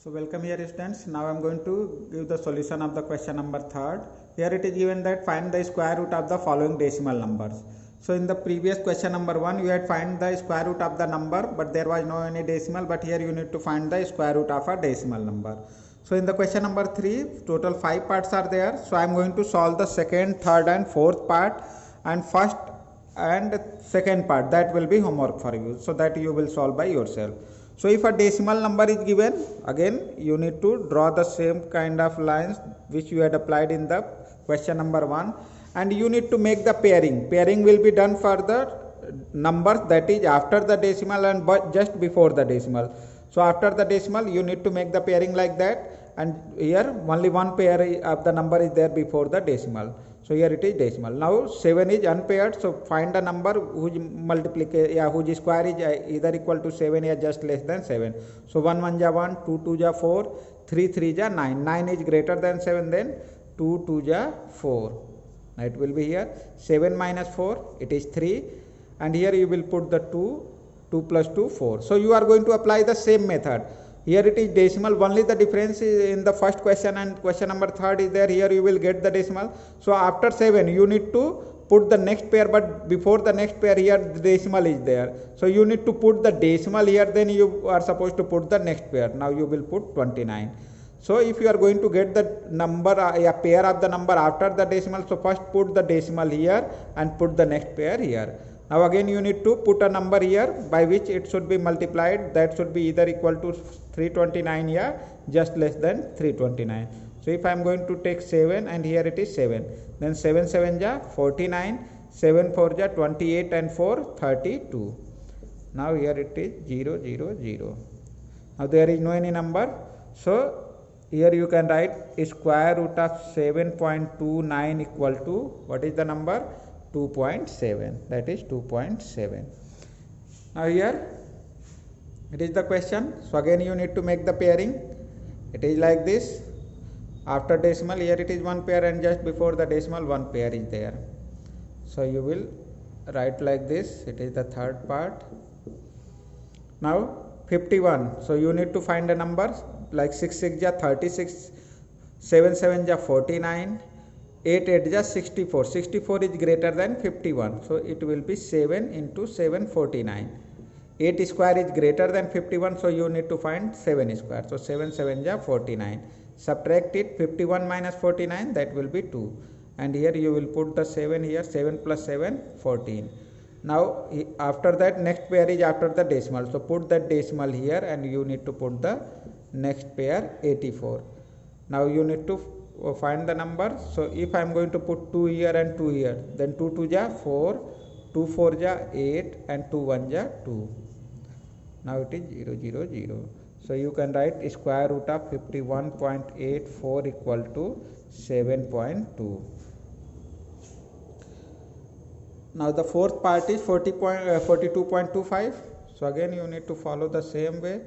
So welcome here students. Now I am going to give the solution of the question number 3rd. Here it is given that find the square root of the following decimal numbers. So in the previous question number 1 you had find the square root of the number, but there was no any decimal, but here you need to find the square root of a decimal number. So in the question number 3 total 5 parts are there. So I am going to solve the second, third and fourth part, and first and second part that will be homework for you, so that you will solve by yourself. So if a decimal number is given, again you need to draw the same kind of lines which you had applied in the question number 1, and you need to make the pairing. Pairing will be done for the numbers that is after the decimal and but just before the decimal. So after the decimal you need to make the pairing like that, and here only one pair of the number is there before the decimal. So here it is decimal. Now 7 is unpaired, so find a number whose multiplication, whose square is either equal to 7 or just less than 7. So 1 1 ja 1, 2 2 ja 4, 3 3 ja 9. 9 is greater than 7, then 2 2 ja 4. Now it will be here 7 minus 4, it is 3, and here you will put the 2 plus 2 4. So you are going to apply the same method. Here it is decimal, only the difference is in the first question and question number 3rd is there. Here you will get the decimal. So after 7 you need to put the next pair, but before the next pair here the decimal is there. So you need to put the decimal here, then you are supposed to put the next pair. Now you will put 29. So if you are going to get the number, a pair of the number after the decimal, so first put the decimal here and put the next pair here. Now again you need to put a number here by which it should be multiplied, that should be either equal to 329 here, just less than 329. So if I am going to take 7 and here it is 7, then 7 7 ja 49, 7 4 ja 28 and 4 32. Now here it is 0 0 0. Now there is no any number, so here you can write square root of 7.29 equal to, what is the number? 2.7, that is 2.7. Now here it is the question. So again you need to make the pairing. It is like this. After decimal here it is one pair, and just before the decimal one pair is there. So you will write like this. It is the third part. Now 51. So you need to find a number like 6 6 ja 36, 7 7 ja 49, 8 8 ja 64. 64 is greater than 51. So it will be 7 into 7 49. 8 square is greater than 51. So you need to find 7 square. So 7 7 ja 49. Subtract it, 51 minus 49, that will be 2. And here you will put the 7 here. 7 plus 7 14. Now after that next pair is after the decimal. So put that decimal here and you need to put the next pair 84. Now you need to find the number. So if I am going to put 2 here and 2 here, then 2 2 ja 4, 2 4 ja 8 and 2 1 ja 2. Now it is 0 0 0. So you can write square root of 51.84 equal to 7.2. Now the fourth part is 42.25. So again you need to follow the same way,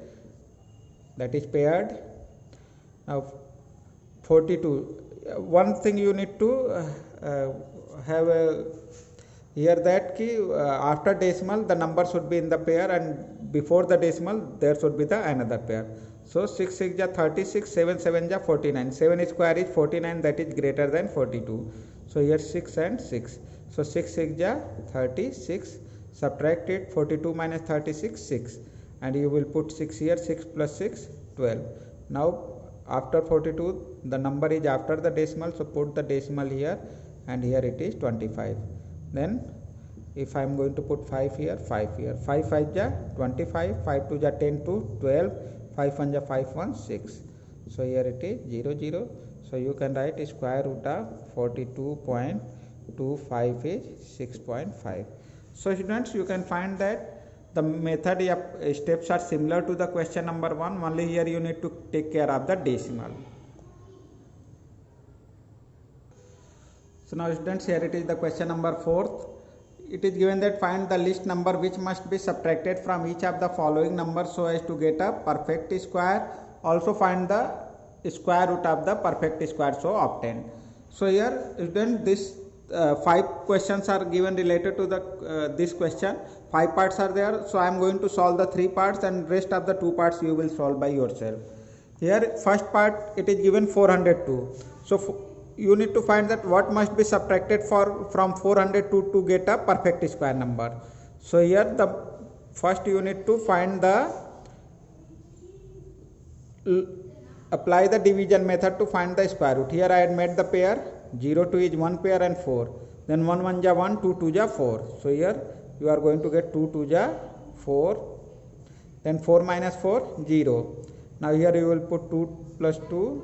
that is paired. Now 42, one thing you need to have here that key, after decimal the number should be in the pair, and before the decimal there should be the another pair. So 6 6 ja 36, 7 7 ja 49. 7 square is 49, that is greater than 42. So here 6 and 6. So 6 6 ja 36. Subtract it, 42 minus 36 6, and you will put 6 here. 6 plus 6 12. Now after 42 the number is after the decimal, so put the decimal here, and here it is 25. Then if I am going to put 5 here, 5 here, 5 5 ja 25, 5 2 ja 10 to 12, 5 1 ja 5 1 6. So here it is 0 0. So you can write square root of 42.25 is 6.5. So students, you can find that the method steps are similar to the question number 1, only here you need to take care of the decimal. So now students, here it is the question number 4th. It is given that find the least number which must be subtracted from each of the following numbers so as to get a perfect square. Also find the square root of the perfect square so obtained. So here students, this 5 questions are given related to the this question. 5 parts are there, so I am going to solve the 3 parts, and rest of the 2 parts you will solve by yourself. Here first part it is given 402. So you need to find that what must be subtracted from 402 to get a perfect square number. So here the first you need to find the apply the division method to find the square root. Here I had made the pair 0 2 is 1 pair and 4. Then 1 1 ja 1, 2 2 ja 4. So here you are going to get 2 2 ja 4. Then 4 minus 4 0. Now here you will put 2 plus 2,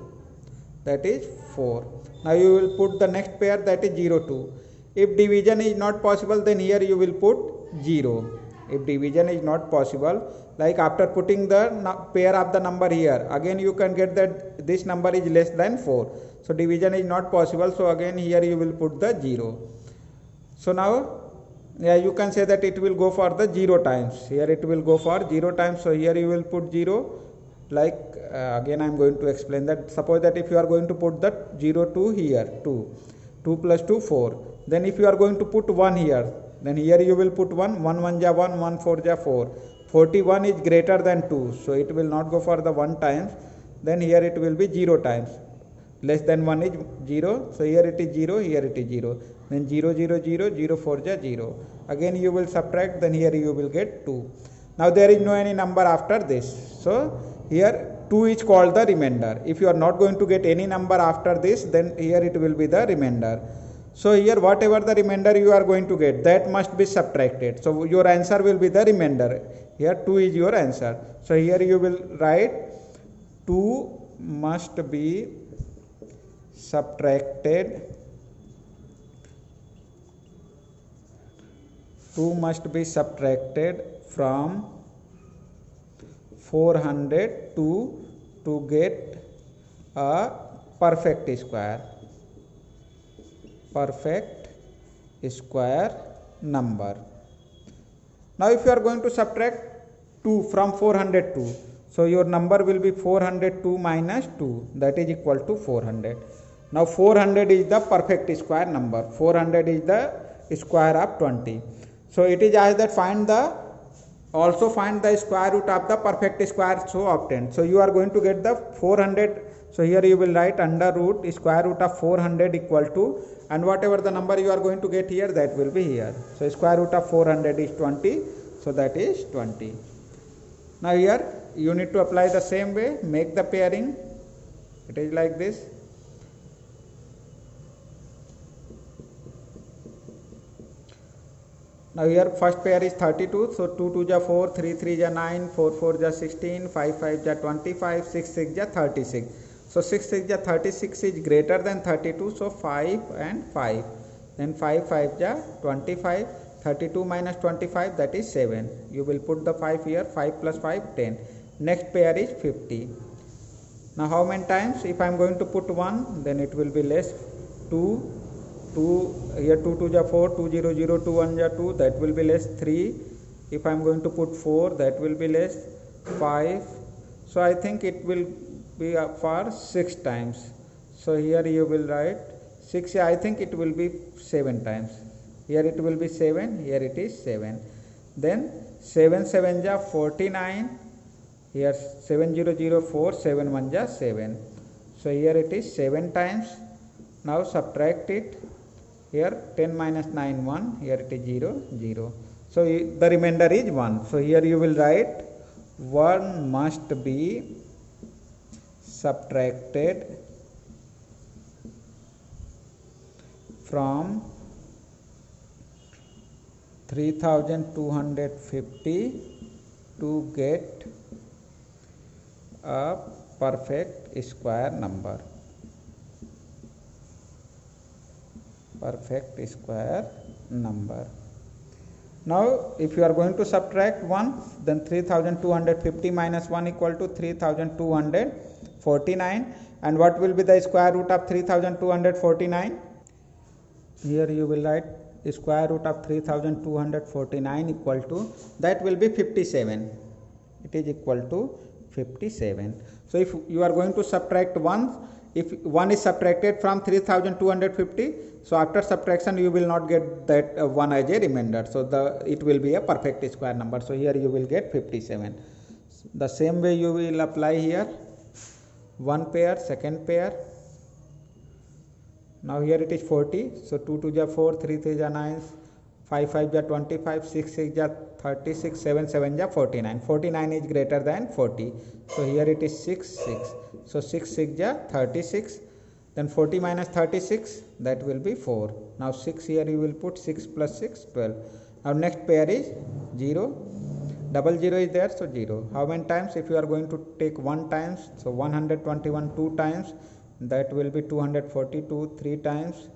that is 4. Now you will put the next pair, that is 0 2. If division is not possible, then here you will put 0. If division is not possible, like after putting the pair of the number here, again you can get that this number is less than 4. So division is not possible, so again here you will put the 0. So now you can say that it will go for the 0 times. Here it will go for 0 times, so here you will put 0. Like again I am going to explain that. Suppose that if you are going to put that 0 2 here, 2 plus 2 4. Then if you are going to put 1 here, then here you will put 1, 1 1 ja 1, 1 4 ja 4. 41 is greater than 2, so it will not go for the 1 times. Then here it will be 0 times. Less than 1 is 0, so here it is 0, here it is 0. Then 0 0 0, 0 4 ja 0. Again you will subtract, then here you will get 2. Now there is no any number after this, so here 2 is called the remainder. If you are not going to get any number after this, then here it will be the remainder. So here whatever the remainder you are going to get, that must be subtracted. So your answer will be the remainder. Here 2 is your answer. So here you will write 2 must be subtracted. 2 must be subtracted from 402 to get a perfect square number. Now if you are going to subtract 2 from 402, so your number will be 402 minus 2, that is equal to 400. Now 400 is the perfect square number. 400 is the square of 20. So it is asked that also find the square root of the perfect square so obtained. So you are going to get the 400. So here you will write under root square root of 400 equal to, and whatever the number you are going to get here, that will be here. So square root of 400 is 20. So that is 20. Now here you need to apply the same way, make the pairing. It is like this. Now here first pair is 32, so 2 2 ja 4, 3 3 ja 9, 4 4 ja 16, 5 5 ja 25, 6 6 ja 36. So 6 6 ja 36 is greater than 32, so 5 and 5. Then 5 5 ja 25, 32 minus 25, that is 7. You will put the 5 here, 5 plus 5, 10. Next pair is 50. Now how many times? If I am going to put 1, then it will be less. 2 here 2 2 ja 4, 2 0 0, 2 1 ja 2, that will be less. 3, if I am going to put 4, that will be less. 5, so I think it will be for 6 times. So here you will write 6, I think it will be 7 times. Here it will be 7, here it is 7. Then 7 7 ja 49, here 7 0 0 4, 7 1 ja 7. So here it is 7 times. Now subtract it. Here 10 minus 9 1, here it is 0 0. So the remainder is 1. So here you will write 1 must be subtracted from 3250 to get a perfect square number. Perfect square number. Now if you are going to subtract 1, then 3250 minus 1 equal to 3249. And what will be the square root of 3249? Here you will write square root of 3249 equal to, that will be 57. It is equal to 57. So if you are going to subtract 1, if 1 is subtracted from 3250, so after subtraction you will not get that 1 as a remainder. So it will be a perfect square number. So here you will get 57. The same way you will apply here. 1 pair, second pair. Now here it is 40. So 2 2 ja 4, 3 3 ja 9, 5 5 ja 25, 6 6 ja 36, 7 7 ja 49. 49 is greater than 40. So here it is 6 6. So 6 6 ja 36. Then 40 minus 36, that will be 4. Now 6 here you will put 6 plus 6, 12. Now next pair is 0. Double 0 is there, so 0. How many times? If you are going to take 1 times, so 121 2 times, that will be 242 3 times.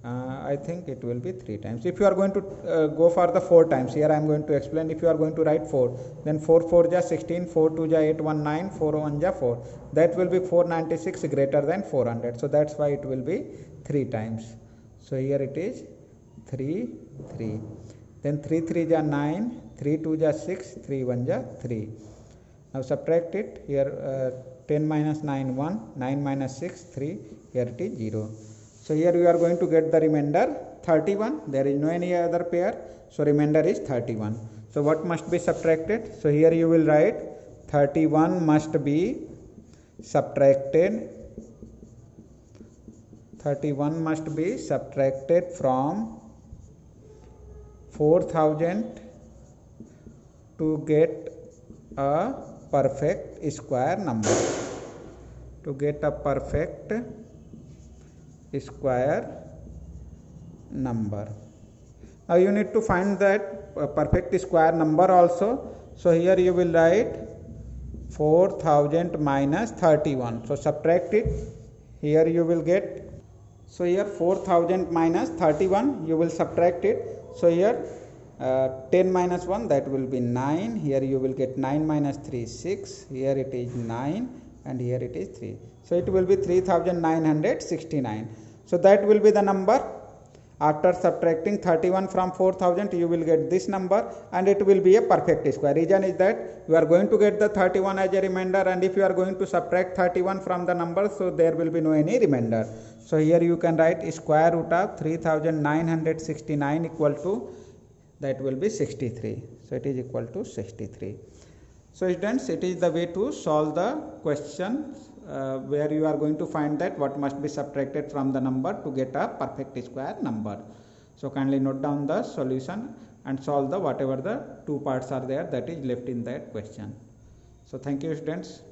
I think it will be 3 times. If you are going to go for the 4 times, here I am going to explain. If you are going to write 4, then 4 4 ja 16, 4 2 ja 8 1 9, 4 1 ja 4. That will be 496 greater than 400. So that's why it will be 3 times. So here it is 3 3. Then 3 3 ja 9, 3 2 ja 6, 3 1 ja 3. Now subtract it. Here 10 minus 9 1, 9 minus 6 3. Here it is 0. So here we are going to get the remainder 31. There is no any other pair. So remainder is 31. So what must be subtracted? So here you will write 31 must be subtracted. 31 must be subtracted from 4000 to get a perfect square number. To get a perfect square number. Now you need to find that perfect square number also. So here you will write 4000 minus 31. So subtract it. Here you will get, so here 4000 minus 31, you will subtract it. So here 10 minus 1, that will be 9. Here you will get 9 minus 3 6. Here it is 9 and here it is 3. So it will be 3969. So that will be the number. After subtracting 31 from 4000, you will get this number and it will be a perfect square. Reason is that you are going to get the 31 as a remainder, and if you are going to subtract 31 from the number, so there will be no any remainder. So here you can write square root of 3969 equal to, that will be 63. So it is equal to 63. So students, it is the way to solve the question where you are going to find that what must be subtracted from the number to get a perfect square number. So kindly note down the solution and solve the whatever the 2 parts are there that is left in that question. So thank you students.